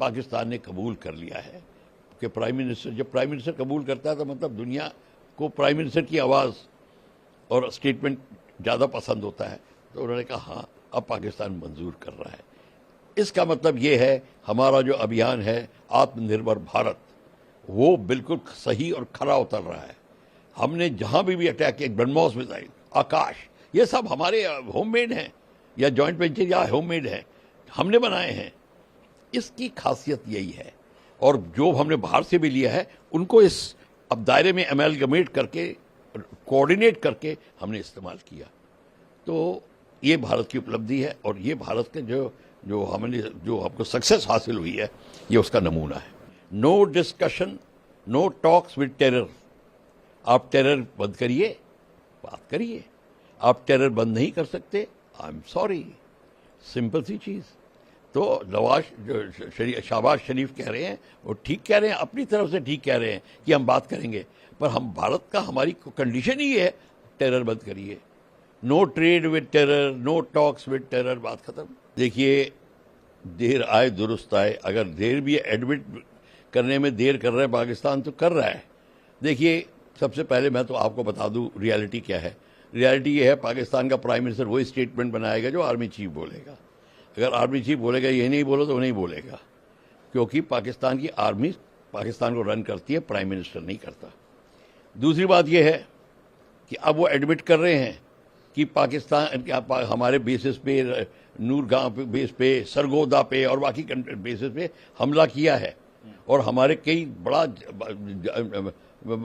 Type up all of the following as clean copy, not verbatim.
पाकिस्तान ने कबूल कर लिया है कि प्राइम मिनिस्टर, जब प्राइम मिनिस्टर कबूल करता है तो मतलब दुनिया को प्राइम मिनिस्टर की आवाज़ और स्टेटमेंट ज़्यादा पसंद होता है। तो उन्होंने कहा हाँ, अब पाकिस्तान मंजूर कर रहा है। इसका मतलब ये है हमारा जो अभियान है आत्मनिर्भर भारत, वो बिल्कुल सही और खरा उतर रहा है। हमने जहाँ भी अटैक किया, ब्रह्मोस मिसाइल, आकाश, ये सब हमारे होममेड हैं या जॉइंट वेंचर या होममेड हैं, हमने बनाए हैं। इसकी खासियत यही है। और जो हमने बाहर से भी लिया है उनको इस अब दायरे में अमेलगमेट करके, कोऑर्डिनेट करके हमने इस्तेमाल किया। तो ये भारत की उपलब्धि है और ये भारत के जो हमको सक्सेस हासिल हुई है, ये उसका नमूना है। No discussion, no talks with terror. आप टेरर बंद करिए, बात करिए। आप टेरर बंद नहीं कर सकते, आई एम सॉरी, सिंपल सी चीज़। तो शहबाज शरीफ कह रहे हैं, वो ठीक कह रहे हैं, अपनी तरफ से ठीक कह रहे हैं कि हम बात करेंगे, पर हम भारत का, हमारी कंडीशन ही है टेरर बंद करिए। No trade with terror, no talks with terror, बात खत्म। देखिए, देर आए दुरुस्त आए। अगर देर भी एडमिट करने में देर कर रहा है पाकिस्तान, तो कर रहा है। देखिए, सबसे पहले मैं तो आपको बता दूं रियलिटी क्या है। रियलिटी ये है, पाकिस्तान का प्राइम मिनिस्टर वही स्टेटमेंट बनाएगा जो आर्मी चीफ बोलेगा। अगर आर्मी चीफ बोलेगा ये नहीं बोलो तो वो नहीं बोलेगा, क्योंकि पाकिस्तान की आर्मी पाकिस्तान को रन करती है, प्राइम मिनिस्टर नहीं करता। दूसरी बात यह है कि अब वो एडमिट कर रहे हैं कि पाकिस्तान हमारे बेसिस पे, नूरगांव बेस पे, सरगोदा पे और बाकी बेसिस पे हमला किया है और हमारे कई बड़ा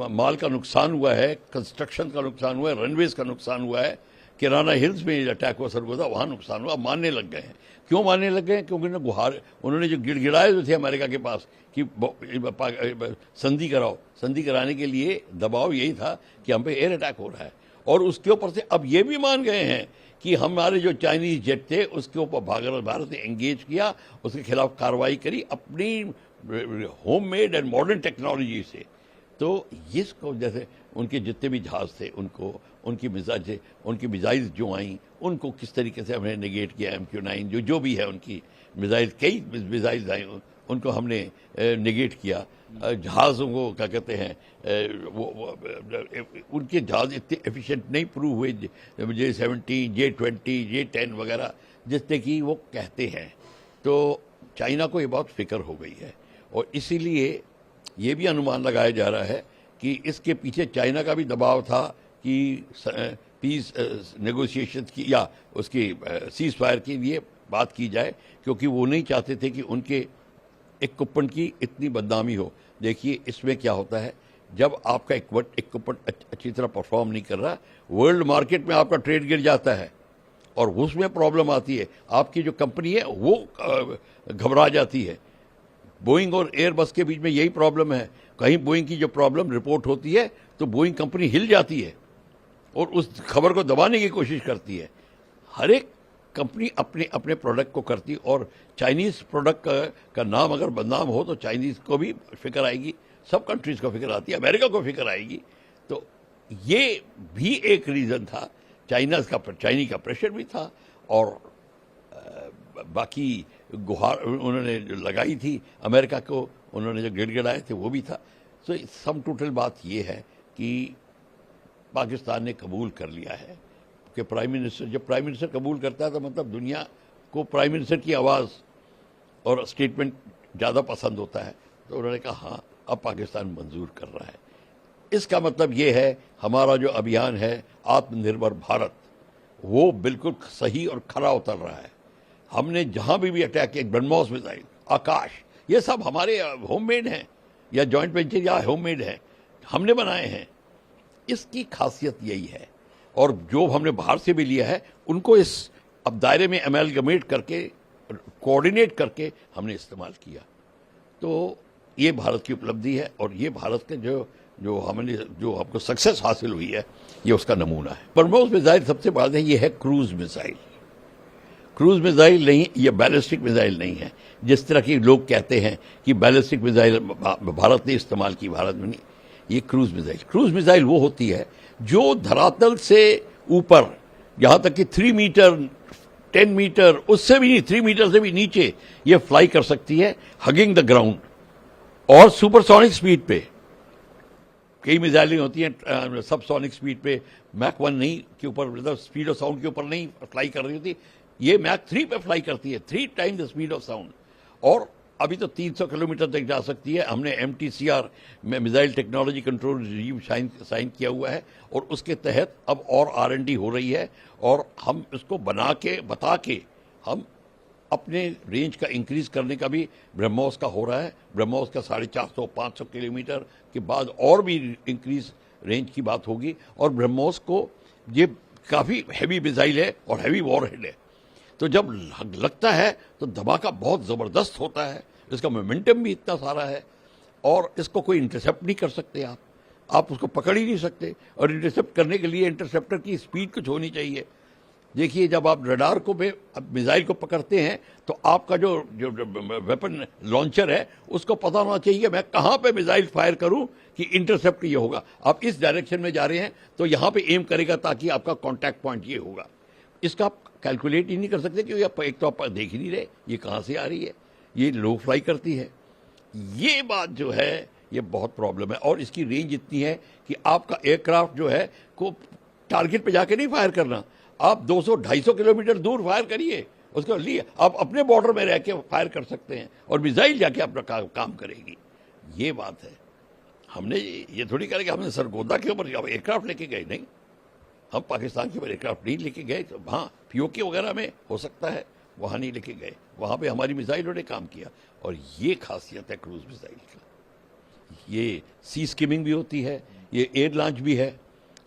माल का नुकसान हुआ है, कंस्ट्रक्शन का नुकसान हुआ है, रनवेज का नुकसान हुआ है। किराना हिल्स में अटैक हुआ, सरगोदा, वहाँ नुकसान हुआ। मानने लग गए हैं। क्यों मानने लग गए हैं? क्योंकि उन्होंने जो गिड़गिड़ाए जो थे अमेरिका के पास कि संधि कराओ, संधि कराने के लिए दबाव यही था कि हम पे एयर अटैक हो रहा है। और उसके ऊपर से अब ये भी मान गए हैं कि हमारे जो चाइनीज जेट थे उसके ऊपर भारत ने एंगेज किया, उसके खिलाफ कार्रवाई करी अपनी होममेड एंड मॉडर्न टेक्नोलॉजी से। तो इसको जैसे उनके जितने भी जहाज थे, उनकी मिसाइल जो आई, उनको किस तरीके से हमने नेगेट किया। MQ-9 जो भी है, उनकी मिसाइल, कई मिसाइल आई, उनको हमने नेगेट किया। जहाज़ों को क्या कहते हैं, उनके जहाज़ इतने एफिशिएंट नहीं प्रूव हुए, J-17, J-20, J-10 वगैरह, जिससे कि वो कहते हैं। तो चाइना को ये बहुत फिक्र हो गई है और इसीलिए ये भी अनुमान लगाया जा रहा है कि इसके पीछे चाइना का भी दबाव था कि पीस नेगोशिएशन की या उसकी सीज फायर के लिए बात की जाए, क्योंकि वो नहीं चाहते थे कि उनके इक्विपमेंट की इतनी बदनामी हो। देखिए, इसमें क्या होता है, जब आपका इक्विपमेंट अच्छी तरह परफॉर्म नहीं कर रहा, वर्ल्ड मार्केट में आपका ट्रेड गिर जाता है और उसमें प्रॉब्लम आती है। आपकी जो कंपनी है वो घबरा जाती है। बोइंग और एयरबस के बीच में यही प्रॉब्लम है। कहीं बोइंग की जो प्रॉब्लम रिपोर्ट होती है तो बोइंग कंपनी हिल जाती है और उस खबर को दबाने की कोशिश करती है। हर एक कंपनी अपने अपने प्रोडक्ट को करती है और चाइनीज़ प्रोडक्ट का नाम अगर बदनाम हो तो चाइनीज़ को भी फिक्र आएगी, सब कंट्रीज़ को फिक्र आती है, अमेरिका को फिक्र आएगी। तो ये भी एक रीज़न था। चाइनी का प्रेशर भी था और बाकी गुहार उन्होंने जो लगाई थी अमेरिका को, उन्होंने जो गिड़गिड़ाए थे वो भी था। तो सम टोटल बात ये है कि पाकिस्तान ने कबूल कर लिया है कि प्राइम मिनिस्टर, जब प्राइम मिनिस्टर कबूल करता है तो मतलब दुनिया को प्राइम मिनिस्टर की आवाज़ और स्टेटमेंट ज़्यादा पसंद होता है। तो उन्होंने कहा हाँ, अब पाकिस्तान मंजूर कर रहा है। इसका मतलब ये है हमारा जो अभियान है आत्मनिर्भर भारत, वो बिल्कुल सही और खरा उतर रहा है। हमने जहाँ भी अटैक किया, ब्रह्मोस मिसाइल, आकाश, ये सब हमारे होममेड हैं या जॉइंट वेंचर या होममेड हैं, हमने बनाए हैं। इसकी खासियत यही है। और जो हमने बाहर से भी लिया है उनको इस अब दायरे में अमेलगमेट करके, कोऑर्डिनेट करके हमने इस्तेमाल किया। तो ये भारत की उपलब्धि है और ये भारत के जो हमको सक्सेस हासिल हुई है, ये उसका नमूना है। ब्रह्मोस मिसाइल सबसे बड़ा है, ये है क्रूज मिसाइल। क्रूज मिसाइल नहीं, ये बैलिस्टिक मिसाइल नहीं है। जिस तरह के लोग कहते हैं कि बैलिस्टिक मिसाइल भारत ने इस्तेमाल की, भारत में नहीं। ये क्रूज मिसाइल वो होती है जो धरातल से ऊपर, यहाँ तक कि 3 मीटर 10 मीटर, उससे भी नहीं, 3 मीटर से भी नीचे ये फ्लाई कर सकती है, हगिंग द ग्राउंड, और सुपरसोनिक स्पीड पे। कई मिसाइलें होती हैं सबसोनिक स्पीड पे, मैक 1 नहीं के ऊपर, मतलब स्पीड ऑफ साउंड के ऊपर नहीं फ्लाई कर रही होती, ये मैक 3 पे फ्लाई करती है, 3 time the speed of sound, और अभी तो 300 किलोमीटर तक जा सकती है। हमने MTCR में missile technology control regime sign किया हुआ है, और उसके तहत अब और R&D हो रही है, और हम इसको बता के हम अपने रेंज का इंक्रीज करने का भी ब्रह्मोस का हो रहा है। ब्रह्मोस का 450-500 किलोमीटर के बाद और भी इंक्रीज रेंज की बात होगी, और ब्रह्मोस को ये काफ़ी हैवी मिसाइल है और हैवी वॉरहेड है, तो जब लगता है तो धमाका बहुत ज़बरदस्त होता है, इसका मोमेंटम भी इतना सारा है, और इसको कोई इंटरसेप्ट नहीं कर सकते आप उसको पकड़ ही नहीं सकते। और इंटरसेप्ट करने के लिए इंटरसेप्टर की स्पीड कुछ होनी चाहिए। देखिए, जब आप रडार को मिसाइल को पकड़ते हैं तो आपका जो वेपन लॉन्चर है उसको पता होना चाहिए मैं कहाँ पे मिसाइल फायर करूं कि इंटरसेप्ट ये होगा। आप इस डायरेक्शन में जा रहे हैं तो यहाँ पे एम करेगा ताकि आपका कॉन्टैक्ट पॉइंट ये होगा। इसका आप कैलकुलेट ही नहीं कर सकते, क्योंकि एक तो आप देख ही नहीं रहे ये कहाँ से आ रही है, ये लो फ्लाई करती है। ये बात जो है ये बहुत प्रॉब्लम है, और इसकी रेंज इतनी है कि आपका एयरक्राफ्ट जो है को टारगेट पे जाके नहीं फायर करना, आप 200-250 किलोमीटर दूर फायर करिए, उसके लिए आप अपने बॉर्डर में रह के फायर कर सकते हैं, और मिसाइल जाके अपना काम करेगी। ये बात है। हमने ये थोड़ी करें कि हमने सरगोदा के ऊपर एयरक्राफ्ट लेके गए, नहीं, हम पाकिस्तान के ऊपर एयरक्राफ्ट नहीं लेके गए। तो हाँ, POK वगैरह में हो सकता है, वहाँ नहीं लेके गए, वहाँ पे हमारी मिसाइलों ने काम किया। और ये खासियत है क्रूज मिसाइल का, ये सी स्किमिंग भी होती है, ये एयर लॉन्च भी है,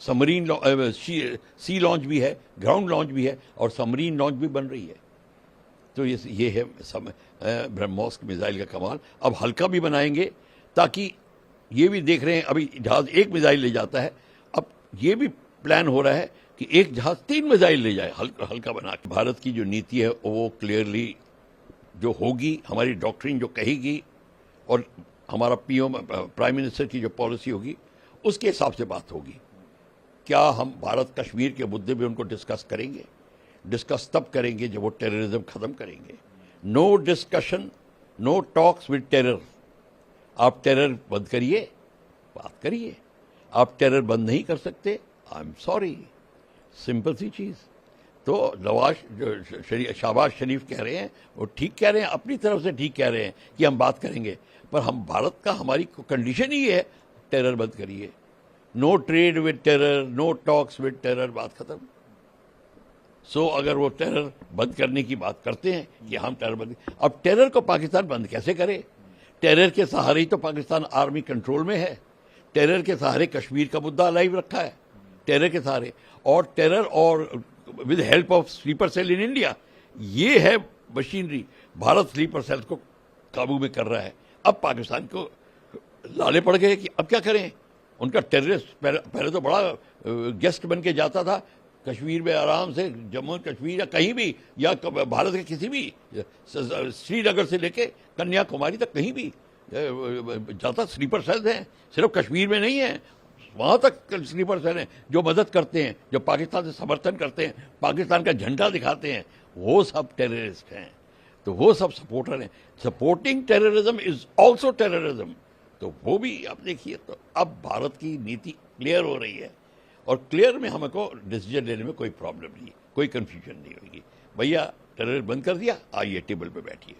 सबमरीन सी लॉन्च भी है, ग्राउंड लॉन्च भी है, और सबमरीन लॉन्च भी बन रही है। तो ये है ब्रह्मोस मिसाइल का कमाल। अब हल्का भी बनाएंगे, ताकि ये भी देख रहे हैं अभी जहाज एक मिसाइल ले जाता है, अब ये भी प्लान हो रहा है कि एक जहाज 3 मिसाइल ले जाए हल्का बना के। भारत की जो नीति है वो क्लियरली जो होगी, हमारी डॉक्ट्रिन जो कहेगी, और हमारा प्राइम मिनिस्टर की जो पॉलिसी होगी उसके हिसाब से बात होगी। क्या हम भारत कश्मीर के मुद्दे भी उनको डिस्कस करेंगे? डिस्कस तब करेंगे जब वो टेररिज्म खत्म करेंगे। No discussion, no talks with terror. आप टेरर बंद करिए, बात करिए। आप टेरर बंद नहीं कर सकते, आई एम सॉरी, सिंपल सी चीज़। तो शहबाज शरीफ कह रहे हैं, वो ठीक कह रहे हैं, अपनी तरफ से ठीक कह रहे हैं कि हम बात करेंगे, पर हम भारत का, हमारी कंडीशन ही है टेरर बंद करिए। No trade with terror, no talks with terror, बात खत्म। सो अगर वो टेरर बंद करने की बात करते हैं कि हम टेरर बंद, अब टेरर को पाकिस्तान बंद कैसे करे? टेरर के सहारे ही तो पाकिस्तान आर्मी कंट्रोल में है, टेरर के सहारे कश्मीर का मुद्दा लाइव रखा है, टेरर के सहारे, और टेरर और with help of sleeper cell in India, ये है मशीनरी। भारत स्लीपर सेल को काबू में कर रहा है। अब पाकिस्तान को लाले पड़ गए कि अब क्या करें। उनका टेररिस्ट पहले तो बड़ा गेस्ट बन के जाता था कश्मीर में, आराम से जम्मू कश्मीर या कहीं भी, या भारत के किसी भी, श्रीनगर से लेके कन्याकुमारी तक कहीं भी जाता। स्लीपर सेल्स हैं, सिर्फ कश्मीर में नहीं है, वहाँ तक स्लीपर सेल हैं जो मदद करते हैं, जो पाकिस्तान से समर्थन करते हैं, पाकिस्तान का झंडा दिखाते हैं, वो सब टेररिस्ट हैं। तो वो सब सपोर्टर हैं। Supporting terrorism is also terrorism. तो वो भी आप देखिए। तो अब भारत की नीति क्लियर हो रही है, और क्लियर में हमको डिसीजन लेने में कोई प्रॉब्लम नहीं, कोई कंफ्यूजन नहीं होगी। भैया टेरर बंद कर दिया, आइए टेबल पे बैठिए।